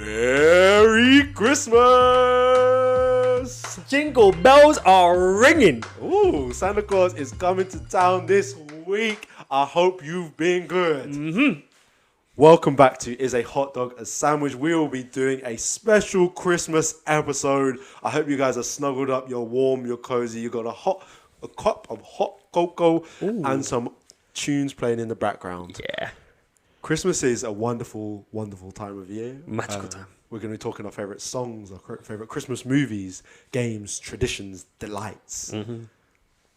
Merry Christmas! Jingle bells are ringing. Ooh, Santa Claus is coming to town this week. I hope you've been good. Welcome back to Is a Hot Dog a Sandwich? We will be doing a special Christmas episode. I hope you guys are snuggled up, you're warm, you're cozy, you got a cup of hot cocoa and some tunes playing in the background. Yeah. Christmas is a wonderful, wonderful time of year. Magical time. We're going to be talking our favourite songs, our favourite Christmas movies, games, traditions, delights.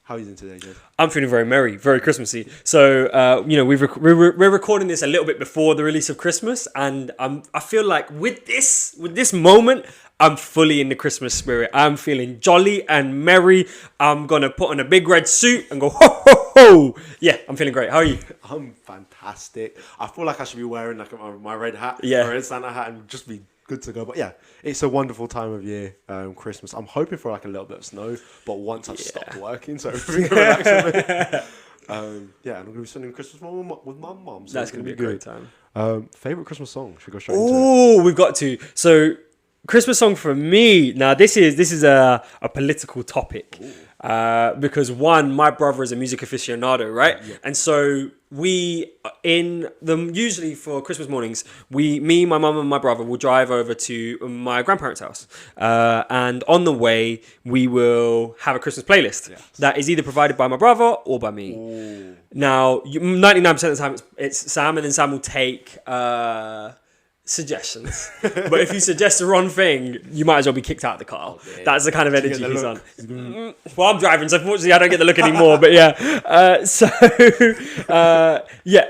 How are you doing today, Jed? I'm feeling very merry, very Christmassy. So, we're recording this a little bit before the release of Christmas, and I feel like with this moment, I'm fully in the Christmas spirit. I'm feeling jolly and merry. I'm gonna put on a big red suit and go ho ho ho. Yeah, I'm feeling great. How are you? I'm fantastic. I feel like I should be wearing like my red hat, Yeah. my red Santa hat, and just be good to go. But yeah, it's a wonderful time of year, Christmas. I'm hoping for like a little bit of snow, but once I've stopped working, so everything can relax a bit. And I'm going to be spending Christmas with my mum. So That's going to be a great time. Favorite Christmas song? Should we go straight into it? Oh, we've got to. So, Christmas song for me. Now, this is a political topic. Because one, my brother is a music aficionado, right? Yeah. And so usually for Christmas mornings, me, my mum and my brother will drive over to my grandparents' house. And on the way, we will have a Christmas playlist that is either provided by my brother or by me. Ooh. Now, 99% of the time it's Sam, and then Sam will take suggestions. But if you suggest the wrong thing, you might as well be kicked out of the car. Oh, that's the kind of energy he's on. Well, I'm driving, so fortunately I don't get the look anymore. But yeah,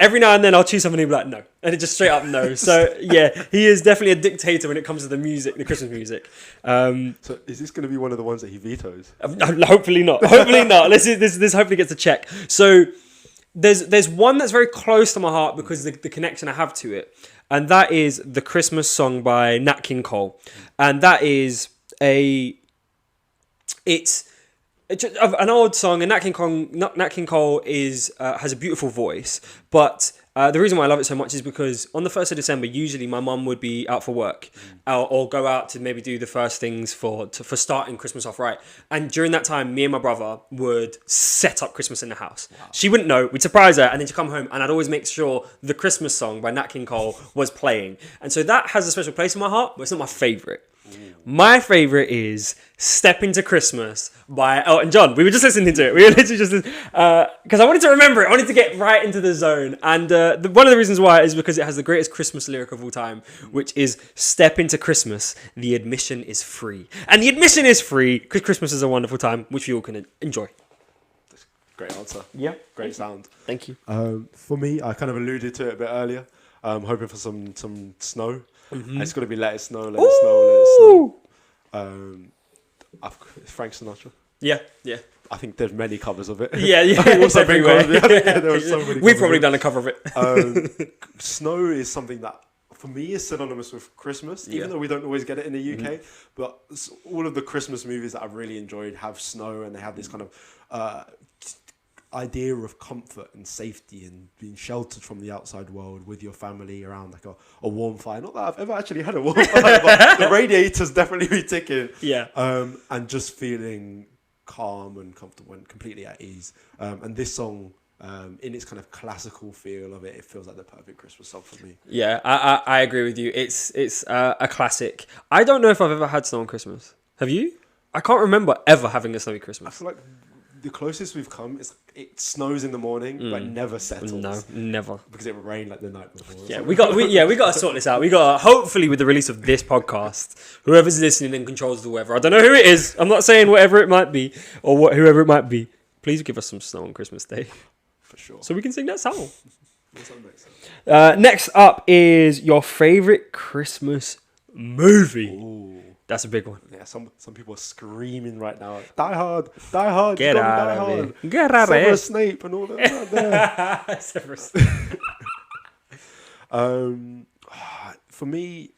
every now and then I'll choose something and he'll be like, no. And it just straight up no. So yeah, he is definitely a dictator when it comes to the music, the Christmas music. So is this going to be one of the ones that he vetoes? Hopefully not. Hopefully not. This hopefully gets a check. So there's one that's very close to my heart because the connection I have to it. And that is the Christmas song by Nat King Cole. And that is it's an old song, and Nat King Cole has a beautiful voice. But the reason why I love it so much is because on the 1st of December, usually my mum would be out for work or go out to maybe do the first things for starting Christmas off right. And during that time, me and my brother would set up Christmas in the house. Wow. She wouldn't know. We'd surprise her, and then she'd come home, and I'd always make sure the Christmas song by Nat King Cole was playing. And so that has a special place in my heart, but it's not my favourite. My favourite is Step Into Christmas by Elton John. We were just listening to it. We were literally just because I wanted to remember it. I wanted to get right into the zone. And one of the reasons why is because it has the greatest Christmas lyric of all time, which is Step Into Christmas, the admission is free. And the admission is free because Christmas is a wonderful time, which we all can enjoy. Great answer. Yeah. Great sound. Thank you. For me, I kind of alluded to it a bit earlier. I'm hoping for some snow. It's got to be Let It Snow, Let It Snow, Let It Snow. Frank Sinatra. Yeah. I think there's many covers of it. Yeah. It's everywhere. There were so many. We've probably done a cover of it. Snow is something that, for me, is synonymous with Christmas, even though we don't always get it in the UK. But all of the Christmas movies that I've really enjoyed have snow, and they have this kind of idea of comfort and safety and being sheltered from the outside world with your family around like a warm fire. Not that I've ever actually had a warm fire, but the radiators definitely be ticking. Yeah. And just feeling calm and comfortable and completely at ease. And this song, in its kind of classical feel of it, it feels like the perfect Christmas song for me. Yeah, I agree with you. It's a classic. I don't know if I've ever had snow on Christmas. Have you? I can't remember ever having a snowy Christmas. I feel like the closest we've come is it snows in the morning, but never settles. No, never. Because it rained like the night before. Yeah, we got to sort this out. We got hopefully with the release of this podcast, whoever's listening and controls the weather. I don't know who it is. I'm not saying whatever it might be or whoever it might be. Please give us some snow on Christmas Day. For sure. So we can sing that song. What's up next? Next up is your favorite Christmas movie. Ooh. That's a big one. Yeah, some people are screaming right now. Die Hard, Die Hard, get out Die of Hard. here. Get out of here. Snape and all that there. Severus Snape. For me,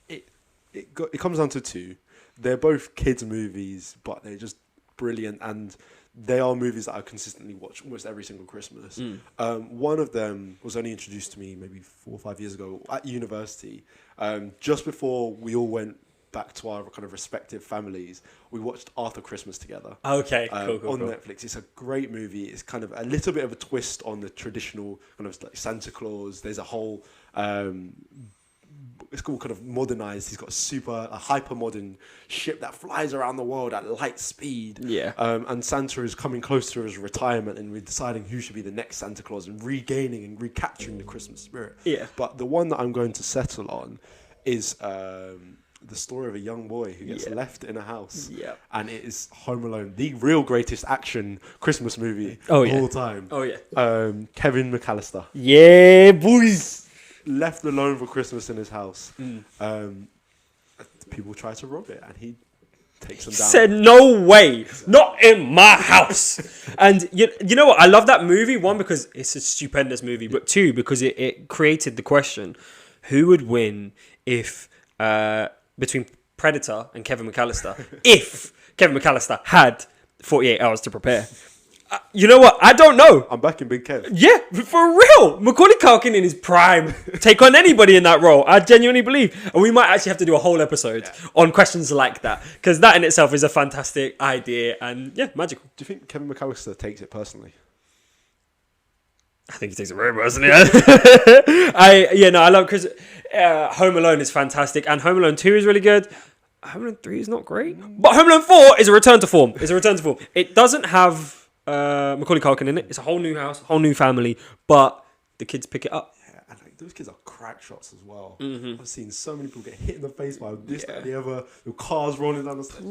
it comes down to two. They're both kids' movies, but they're just brilliant, and they are movies that I consistently watch almost every single Christmas. One of them was only introduced to me maybe 4 or 5 years ago at university, just before we all went back to our kind of respective families. We watched Arthur Christmas together. Okay, cool. On Netflix. It's a great movie. It's kind of a little bit of a twist on the traditional kind of like Santa Claus. There's a whole it's all kind of modernized. He's got a hyper modern ship that flies around the world at light speed. Yeah. And Santa is coming close to his retirement, and we're deciding who should be the next Santa Claus and regaining and recapturing the Christmas spirit. Yeah. But the one that I'm going to settle on is the story of a young boy who gets left in a house. Yeah. And it is Home Alone, the real greatest action Christmas movie Oh, of yeah. all time. Oh, yeah. Kevin McAllister. Yeah, boys. Left alone for Christmas in his house. People try to rob it, and he takes them down. Said, no way, not in my house. And you know what? I love that movie. One, because it's a stupendous movie, but two, because it created the question, who would win if between Predator and Kevin McAllister, if Kevin McAllister had 48 hours to prepare. You know what? I don't know. I'm back in Big Kev. Yeah, for real. Macaulay Culkin in his prime. Take on anybody in that role. I genuinely believe. And we might actually have to do a whole episode on questions like that. Because that in itself is a fantastic idea. And yeah, magical. Do you think Kevin McAllister takes it personally? I think he takes it very personally. I love Chris. Home Alone is fantastic. And Home Alone 2 is really good. Home Alone 3 is not great. But Home Alone 4 is a return to form. It doesn't have Macaulay Culkin in it. It's a whole new house, whole new family, but the kids pick it up. Yeah, and like, those kids are crack shots as well. I've seen so many people get hit in the face by this, that, and the other. The cars rolling down the stairs.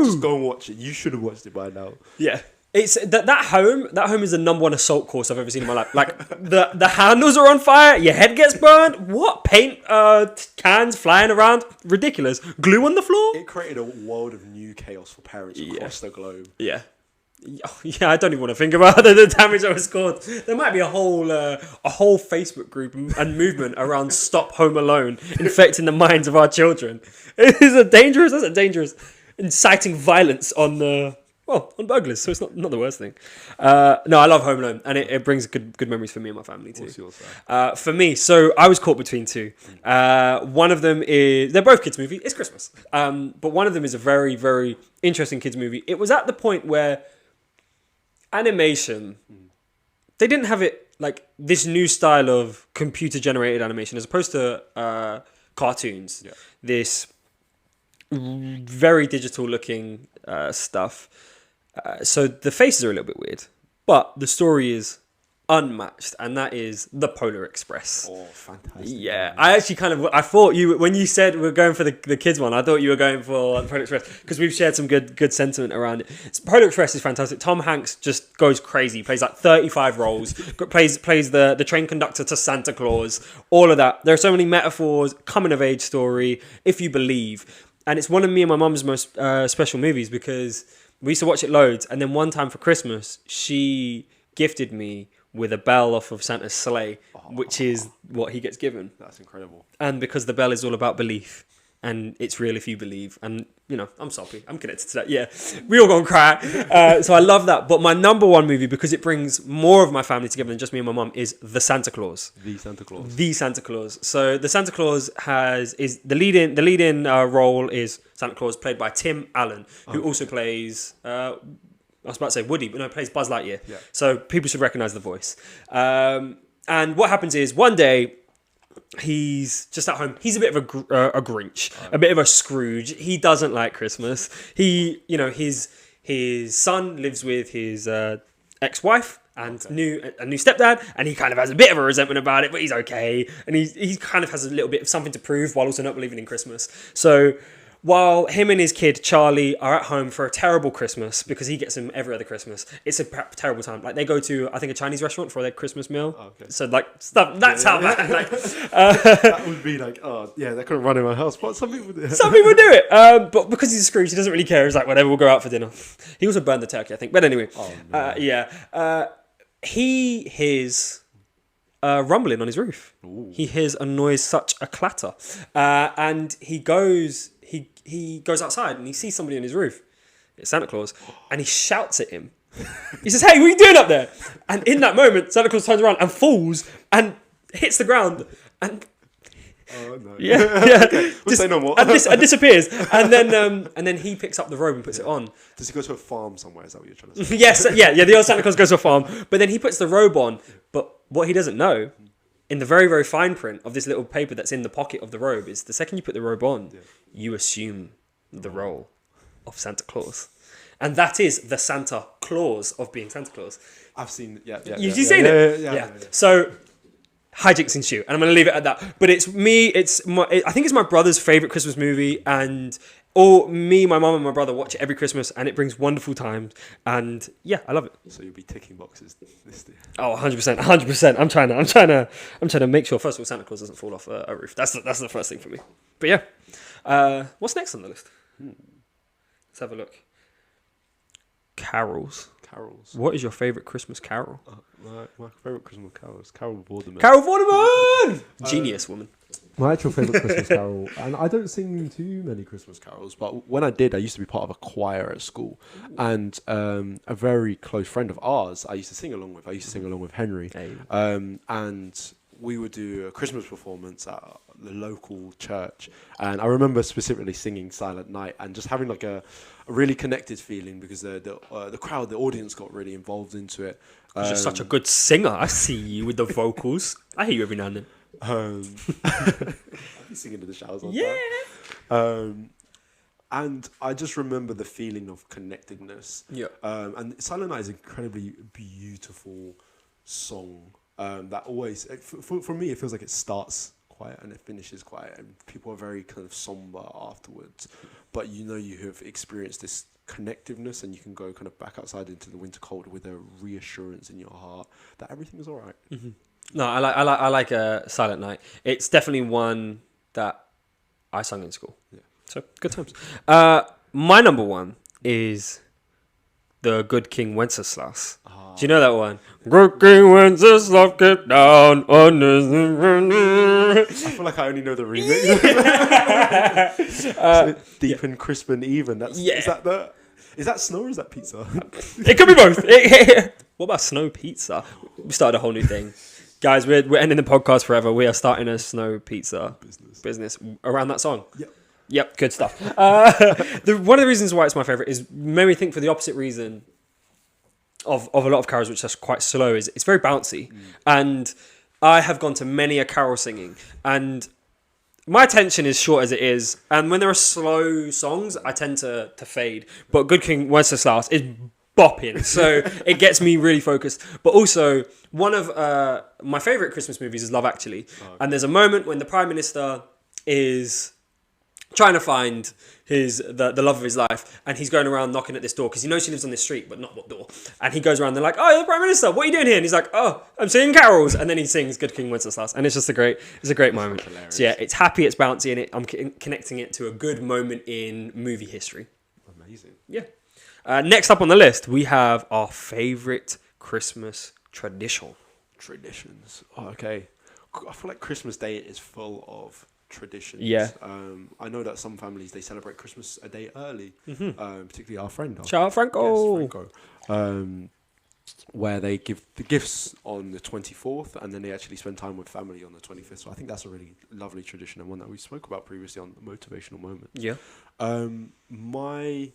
Just go and watch it. You should have watched it by now. Yeah. It's that home is the number one assault course I've ever seen in my life. Like the handles are on fire, your head gets burned. What? Paint cans flying around, ridiculous. Glue on the floor. It created a world of new chaos for parents across the globe. Yeah. I don't even want to think about the damage that was caused. There might be a whole Facebook group and movement around Stop Home Alone, infecting the minds of our children. That's a dangerous, inciting violence on burglars. So it's not the worst thing. No, I love Home Alone, and it brings good memories for me and my family too. What's yours, sir? For me, so I was caught between two. One of them is, they're both kids' movies. It's Christmas, but one of them is a very, very interesting kids' movie. It was at the point where animation, they didn't have it like this new style of computer generated animation as opposed to cartoons. Yeah. This very digital looking stuff. So the faces are a little bit weird, but the story is unmatched, and that is The Polar Express. Oh, fantastic. Yeah, I actually I thought when you said we're going for the kids one, I thought you were going for Polar Express because we've shared some good sentiment around it. Polar Express is fantastic. Tom Hanks just goes crazy. He plays like 35 roles. plays the train conductor to Santa Claus. All of that. There are so many metaphors. Coming of age story, if you believe, and it's one of me and my mum's most special movies because we used to watch it loads. And then one time for Christmas, she gifted me with a bell off of Santa's sleigh, which is what he gets given. That's incredible. And because the bell is all about belief, and it's real if you believe. And, I'm soppy. I'm connected to that. Yeah, we all gonna cry. So I love that. But my number one movie, because it brings more of my family together than just me and my mum, is The Santa Claus. The Santa Claus. The Santa Claus. So The Santa Claus is the lead-in role is Santa Claus, played by Tim Allen, who also plays... I was about to say Woody, but no, plays Buzz Lightyear. Yeah. So people should recognise the voice. And what happens is one day he's just at home. He's a bit of a Grinch, a bit of a Scrooge. He doesn't like Christmas. His son lives with his ex-wife and a new stepdad, and he kind of has a bit of a resentment about it, but he's okay. And he kind of has a little bit of something to prove while also not believing in Christmas. So while him and his kid Charlie are at home for a terrible Christmas, because he gets him every other Christmas, it's a terrible time. Like they go to, I think, a Chinese restaurant for their Christmas meal. Oh, okay. So like stuff. That's how that. Like, that would be like, they couldn't run in my house, but some people do. Some people do it, but because he's a Scrooge, he doesn't really care. He's like, whatever, we'll go out for dinner. He also burned the turkey, I think. But anyway, he hears rumbling on his roof. Ooh. He hears a noise, such a clatter, and he goes outside and he sees somebody on his roof. It's Santa Claus, and he shouts at him He says, "Hey, what are you doing up there?" And in that moment, Santa Claus turns around and falls and hits the ground and Oh no. yeah. Okay, we'll say no more. and disappears. And then he picks up the robe and puts it on. Does he go to a farm somewhere? Is that what you're trying to say? Yes, yeah. The old Santa Claus goes to a farm, but then he puts the robe on. But what he doesn't know, in the very, very fine print of this little paper that's in the pocket of the robe, is the second you put the robe on, you assume the role of Santa Claus. And that is the Santa Claus of being Santa Claus. I've seen. You've seen it? Yeah. So hijinks ensue, and I'm going to leave it at that. But it's me. I think it's my brother's favorite Christmas movie, and my mum, and my brother watch it every Christmas, and it brings wonderful times. And yeah, I love it. So you'll be ticking boxes this year. Oh, 100%. I'm trying to make sure first of all Santa Claus doesn't fall off a roof. That's the first thing for me. But yeah, what's next on the list? Let's have a look. Carols. What is your favorite Christmas carol? My favorite Christmas carol is Carol Vorderman. Carol Vorderman! Genius woman. My actual favourite Christmas carol, and I don't sing too many Christmas carols, but when I did, I used to be part of a choir at school. And a very close friend of ours, I used to sing along with Henry. Hey. And we would do a Christmas performance at the local church. And I remember specifically singing Silent Night and just having like a really connected feeling because the crowd, the audience got really involved into it. You're just such a good singer. I see you with the vocals. I hear you every now and then. I'll be singing in the showers all the Yeah. time. And I just remember the feeling of connectedness. Yeah. And Silent Night is an incredibly beautiful song that always, for me, it feels like it starts quiet and it finishes quiet, and people are very kind of somber afterwards. But you have experienced this connectiveness, and you can go kind of back outside into the winter cold with a reassurance in your heart that everything is all right. Mm-hmm. No, I like Silent Night. It's definitely one that I sung in school. Yeah. So good times. My number one is the Good King Wenceslas. Do you know that one? Good King Wenceslas, get down on this. I feel like I only know the remix. Deep and crisp and even. Is that snow or is that pizza? It could be both. What about snow pizza? We started a whole new thing. Guys, we're ending the podcast forever. We are starting a snow pizza business around that song. Yep, good stuff. One of the reasons why it's my favourite is made me think for the opposite reason of a lot of carols, which are quite slow, is it's very bouncy. And I have gone to many a carol singing, and my attention is short as it is. And when there are slow songs, I tend to fade. But Good King Wenceslas is bopping, so it gets me really focused. But also, one of my favourite Christmas movies is Love Actually. Okay. And there's a moment when the Prime Minister is trying to find the love of his life, and he's going around knocking at this door because he knows she lives on this street, but not what door. And he goes around, they're like, "Oh, you're the Prime Minister, what are you doing here?" And he's like, "Oh, I'm singing carols." And then he sings Good King Wenceslas, and it's just a great moment. So yeah, it's happy, it's bouncy, and I'm connecting it to a good moment in movie history. Amazing. Yeah. Next up on the list, we have our favourite Christmas traditions. Oh, okay. I feel like Christmas Day is full of traditions. Yeah. I know that some families, they celebrate Christmas a day early, particularly our friend. Shout out Franco. Yes, Franco. Where they give the gifts on the 24th and then they actually spend time with family on the 25th. So I think that's a really lovely tradition and one that we spoke about previously on the motivational moment. Yeah. My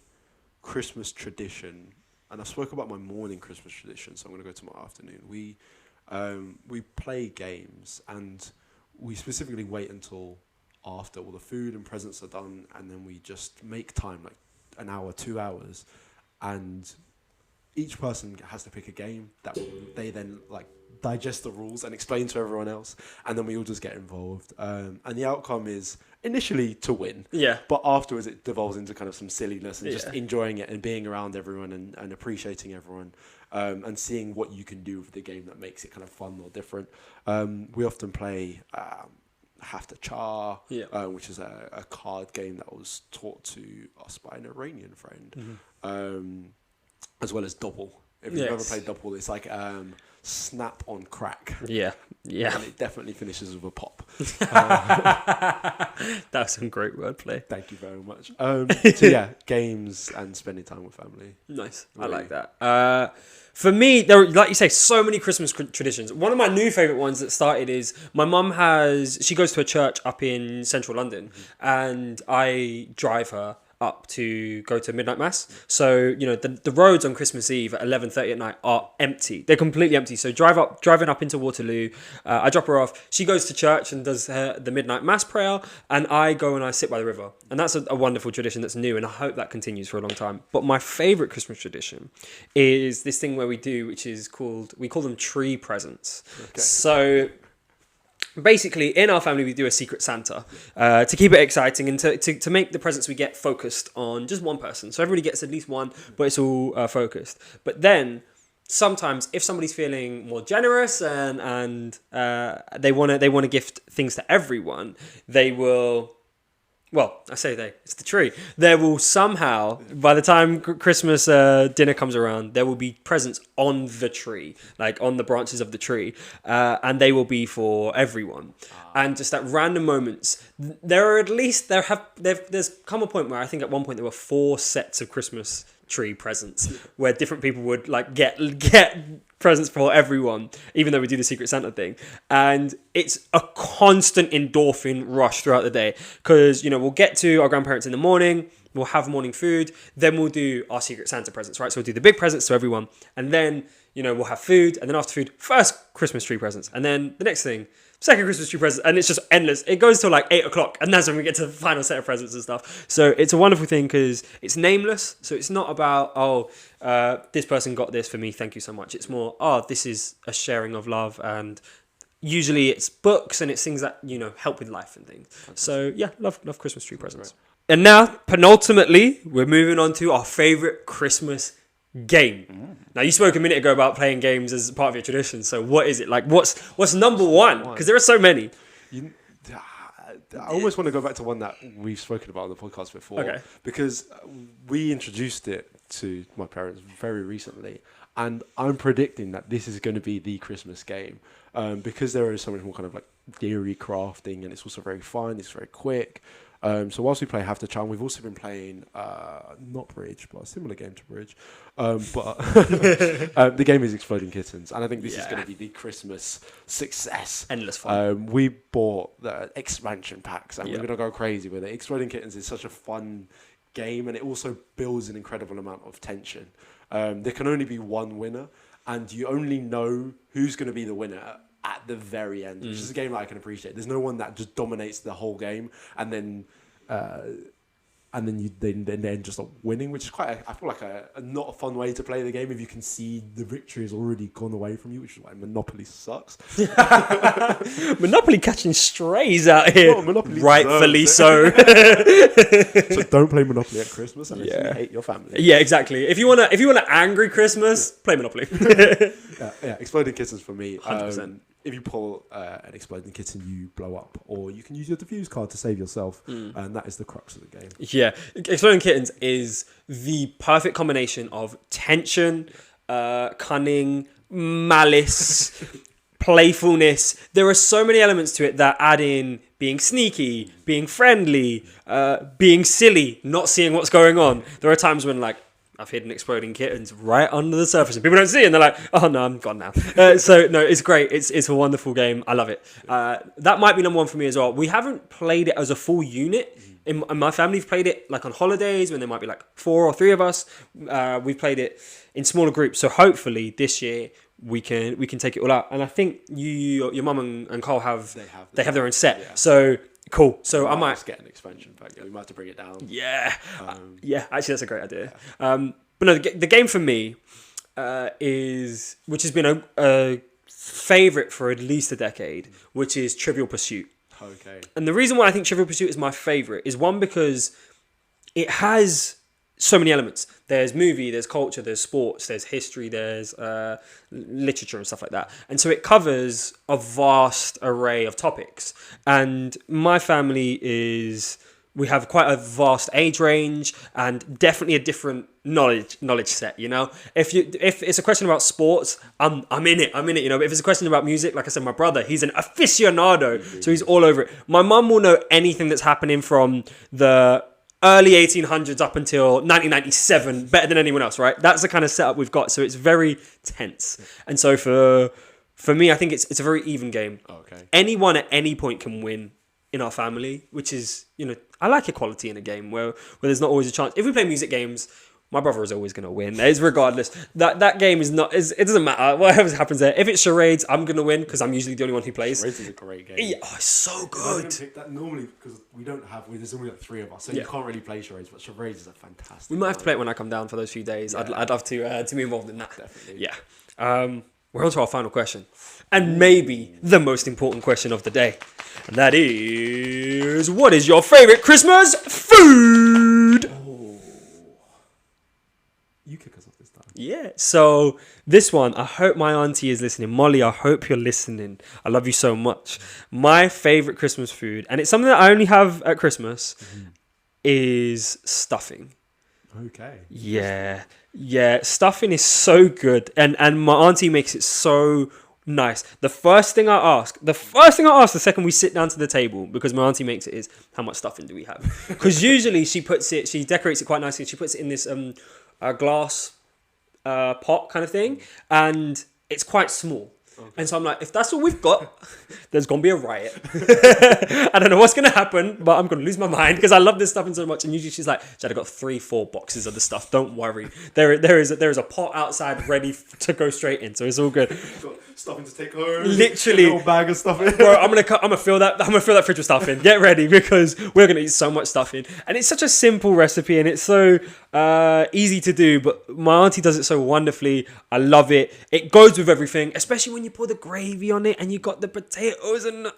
Christmas tradition, and I spoke about my morning Christmas tradition, so I'm going to go to my afternoon. We play games, and we specifically wait until after all the food and presents are done, and then we just make time, like an hour, 2 hours, and each person has to pick a game that they then like digest the rules and explain to everyone else, and then we all just get involved. And the outcome is initially to win, but afterwards it devolves into kind of some silliness and just enjoying it and being around everyone and appreciating everyone, and seeing what you can do with the game that makes it kind of fun or different. We often play Have to Char, which is a card game that was taught to us by an Iranian friend, as well as Double. If you've ever played Double, it's like snap on crack. Yeah. And it definitely finishes with a pop. That's some great wordplay. Thank you very much. So yeah, games and spending time with family. Nice. Really. I like that. For me, there are, like you say, so many Christmas traditions. One of my new favourite ones that started is my mum she goes to a church up in central London, and I drive her up to go to midnight mass. So, the roads on Christmas Eve at 11:30 at night are empty. They're completely empty. So driving up into Waterloo, I drop her off. She goes to church and does the midnight mass prayer, and I go and I sit by the river. And that's a wonderful tradition that's new, and I hope that continues for a long time. But my favourite Christmas tradition is this thing where we call them tree presents. Okay. So basically, in our family, we do a Secret Santa to keep it exciting and to make the presents we get focused on just one person. So everybody gets at least one, but it's all focused. But then sometimes, if somebody's feeling more generous and they want to gift things to everyone, they will. Well, I say it's the tree. There will somehow, by the time Christmas dinner comes around, there will be presents on the tree, like on the branches of the tree, and they will be for everyone. And just at random moments, there's come a point where I think at one point there were 4 sets of Christmas tree presents where different people would like get presents for everyone, even though we do the Secret Santa thing. And it's a constant endorphin rush throughout the day because, we'll get to our grandparents in the morning, we'll have morning food, then we'll do our Secret Santa presents, right? So we'll do the big presents to everyone, and then, we'll have food, and then after food, first Christmas tree presents, and then the next thing, second Christmas tree present, and it's just endless. It goes till like 8 o'clock, and that's when we get to the final set of presents and stuff. So it's a wonderful thing because it's nameless. So it's not about, this person got this for me, thank you so much. It's more, this is a sharing of love, and usually it's books and it's things that, help with life and things. So yeah, love Christmas tree presents. Right. And now, penultimately, we're moving on to our favourite Christmas game. Now, you spoke a minute ago about playing games as part of your tradition. So what is it? Like, what's number one? Because there are so many. I almost want to go back to one that we've spoken about on the podcast before. Okay. Because we introduced it to my parents very recently. And I'm predicting that this is going to be the Christmas game. Because there is so much more kind of like theory crafting, and it's also very fun. It's very quick. So whilst we play Have to Charm, we've also been playing, not Bridge, but a similar game to Bridge. But the game is Exploding Kittens. And I think this is going to be the Christmas success. Endless fun. We bought the expansion packs, and we're going to go crazy with it. Exploding Kittens is such a fun game, and it also builds an incredible amount of tension. There can only be one winner, and you only know who's going to be the winner at the very end, which is a game that I can appreciate. There's no one that just dominates the whole game and then you then just stop winning, which is I feel like a not a fun way to play the game if you can see the victory has already gone away from you, which is why Monopoly sucks. Monopoly catching strays out here, rightfully so. So don't play Monopoly at Christmas unless you hate your family. Yeah, exactly. If you want an angry Christmas, play Monopoly. Exploding Kittens for me. 100%. If you pull an exploding kitten, you blow up, or you can use your diffuse card to save yourself, and that is the crux of the game. Yeah, Exploding Kittens is the perfect combination of tension, cunning, malice, playfulness. There are so many elements to it that add in being sneaky, being friendly, being silly, not seeing what's going on. There are times when I've hidden Exploding Kittens right under the surface and people don't see it and they're like, oh no, I'm gone now. So no, it's great. It's a wonderful game. I love it. That might be number one for me as well. We haven't played it as a full unit. In my family, we've played it on holidays when there might be 4 or 3 of us. We've played it in smaller groups. So hopefully this year we can take it all out. And I think your mum and Cole have their own set. Yeah. So cool. So I might just get an expansion pack. We might have to bring it down. Yeah. Actually, that's a great idea. Yeah. But no, the game for me which has been a favorite for at least a decade, which is Trivial Pursuit. Okay. And the reason why I think Trivial Pursuit is my favorite is one, because it has so many elements. There's movie, there's culture, there's sports, there's history, there's literature and stuff like that. And so it covers a vast array of topics. And my family We have quite a vast age range and definitely a different knowledge set. You know, if it's a question about sports, I'm in it. You know, but if it's a question about music, like I said, my brother, he's an aficionado, so he's all over it. My mum will know anything that's happening from the early 1800s up until 1997 better than anyone else, right? That's the kind of setup we've got. So it's very tense. And so for me, I think it's a very even game. Okay. Anyone at any point can win in our family, which is, you know, I like equality in a game where there's not always a chance. If we play music games, my brother is always going to win. It's regardless. That game is not. It doesn't matter. Whatever happens there. If it's charades, I'm going to win because I'm usually the only one who plays. Charades is a great game. Yeah, it's so good. I pick that normally because there's only like 3 of us, so you can't really play charades. But charades is a fantastic. We might have to play it when I come down for those few days. Yeah. I'd love to be involved in that. Definitely. Yeah. We're on to our final question, and maybe the most important question of the day, and that is, what is your favorite Christmas food? You kick us off this time. Yeah, so this one, I hope my auntie is listening. Molly, I hope you're listening. I love you so much. My favourite Christmas food, and it's something that I only have at Christmas, is stuffing. Okay. Yeah, stuffing is so good. And my auntie makes it so nice. The first thing I ask the second we sit down to the table, because my auntie makes it, is, how much stuffing do we have? Because usually she decorates it quite nicely. She puts it in this a glass pot kind of thing, and it's quite small. Okay. And so I'm like, if that's all we've got, there's gonna be a riot. I don't know what's gonna happen, but I'm gonna lose my mind because I love this stuffing so much. And usually she's like, Jad, I've got 3-4 boxes of the stuff. Don't worry. There is a pot outside ready to go straight in, so it's all good. Stuffing to take home. Literally, a little bag of stuffing. Bro, I'm gonna fill that fridge with stuffing. Get ready because we're gonna eat so much stuffing. And it's such a simple recipe and it's so easy to do. But my auntie does it so wonderfully. I love it. It goes with everything, especially when you pour the gravy on it and you got the potatoes and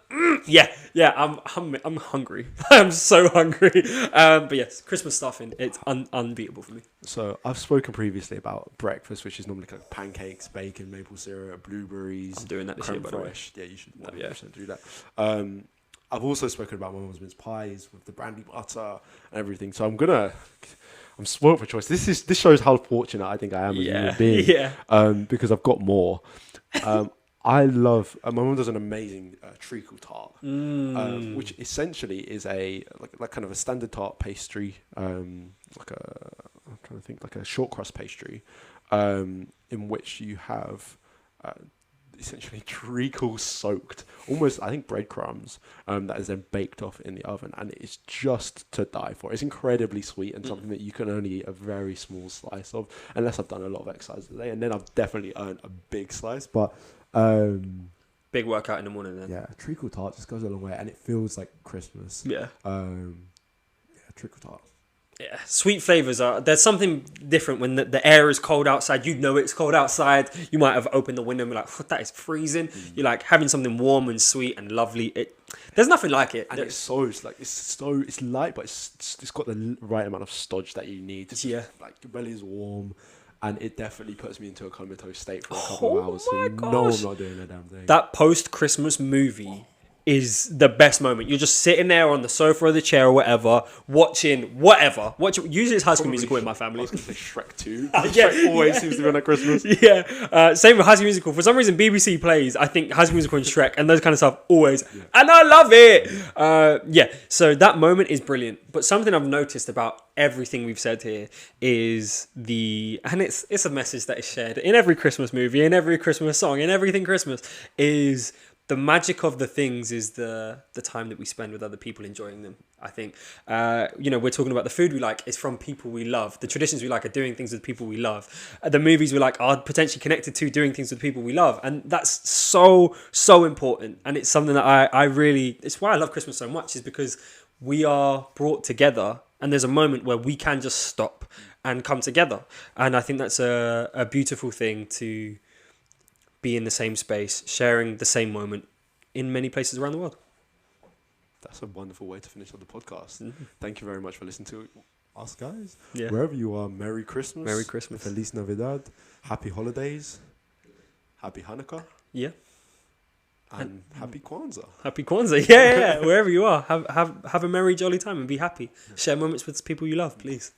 I'm hungry. I'm so hungry. But yes, Christmas stuffing, it's unbeatable for me. So I've spoken previously about breakfast, which is normally like pancakes, bacon, maple syrup, blueberries. I'm doing that this year, by the way. Yeah, you should 100% do that. I've also spoken about my mum's mince pies with the brandy butter and everything. So I'm spoiled for choice. This shows how fortunate I think I am as a human being. Yeah. Because I've got more. I love. My mum does an amazing treacle tart, which essentially is a like kind of a standard tart pastry, I'm trying to think, like a short crust pastry, in which you have essentially treacle soaked, almost I think breadcrumbs, that is then baked off in the oven, and it's just to die for. It's incredibly sweet and something that you can only eat a very small slice of, unless I've done a lot of exercise today, and then I've definitely earned a big slice, but. Big workout in the morning then. Yeah, treacle tart just goes a long way, and it feels like Christmas. Yeah. Treacle tart. Yeah, sweet flavors there's something different when the air is cold outside. You know it's cold outside. You might have opened the window and be like, that is freezing. You're like having something warm and sweet and lovely. There's nothing like it. And it's light, but it's got the right amount of stodge that you need. Like your belly is warm. And it definitely puts me into a comatose state for a couple of hours. So you know I'm not doing a damn thing. That post-Christmas movie is the best moment. You're just sitting there on the sofa or the chair or whatever, watching whatever. Usually it's High School Musical in my family. I was going to say Shrek 2. Shrek always seems to be on at Christmas. Yeah. Same with High School Musical. For some reason, BBC plays, I think, High School Musical and Shrek and those kind of stuff always. Yeah. And I love it. So that moment is brilliant. But something I've noticed about everything we've said here is and it's a message that is shared in every Christmas movie, in every Christmas song, in everything Christmas, is the magic of the things is the time that we spend with other people enjoying them. I think, we're talking about the food we like is from people we love. The traditions we like are doing things with people we love. The movies we like are potentially connected to doing things with people we love. And that's so, so important. And it's something that I really, it's why I love Christmas so much, is because we are brought together and there's a moment where we can just stop and come together. And I think that's a beautiful thing to be in the same space, sharing the same moment in many places around the world. That's a wonderful way to finish up the podcast. Mm-hmm. Thank you very much for listening to us, guys. Yeah. Wherever you are, Merry Christmas. Merry Christmas. Feliz Navidad. Happy holidays. Happy Hanukkah. Yeah. And happy Kwanzaa. Happy Kwanzaa. Yeah. Wherever you are, have a merry, jolly time and be happy. Share moments with people you love, please.